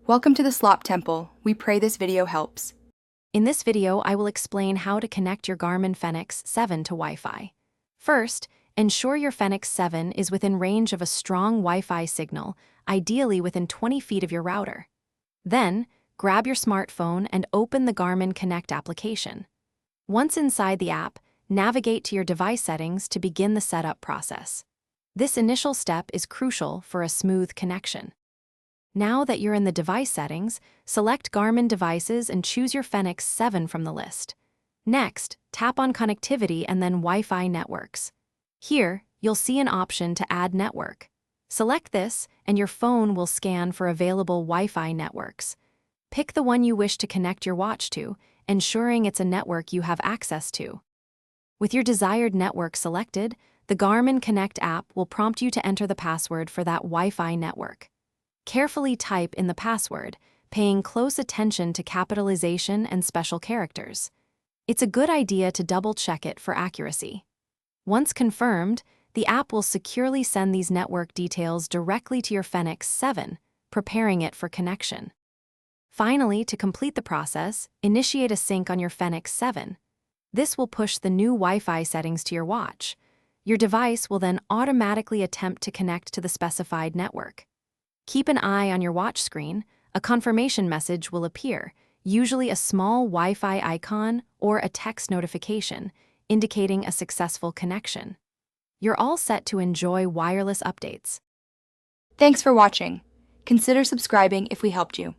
Welcome to the Slop Temple. We pray this video helps. In this video, I will explain how to connect your Garmin Fenix 7 to Wi-Fi. First, ensure your Fenix 7 is within range of a strong Wi-Fi signal, ideally within 20 feet of your router. Then, grab your smartphone and open the Garmin Connect application. Once inside the app, navigate to your device settings to begin the setup process. This initial step is crucial for a smooth connection. Now that you're in the device settings, select Garmin devices and choose your Fenix 7 from the list. Next, tap on Connectivity and then Wi-Fi Networks. Here, you'll see an option to add network. Select this, and your phone will scan for available Wi-Fi networks. Pick the one you wish to connect your watch to, ensuring it's a network you have access to. With your desired network selected, the Garmin Connect app will prompt you to enter the password for that Wi-Fi network. Carefully type in the password, paying close attention to capitalization and special characters. It's a good idea to double-check it for accuracy. Once confirmed, the app will securely send these network details directly to your Fenix 7, preparing it for connection. Finally, to complete the process, initiate a sync on your Fenix 7. This will push the new Wi-Fi settings to your watch. Your device will then automatically attempt to connect to the specified network. Keep an eye on your watch screen. A confirmation message will appear, usually a small Wi-Fi icon or a text notification, indicating a successful connection. You're all set to enjoy wireless updates. Thanks for watching. Consider subscribing if we helped you.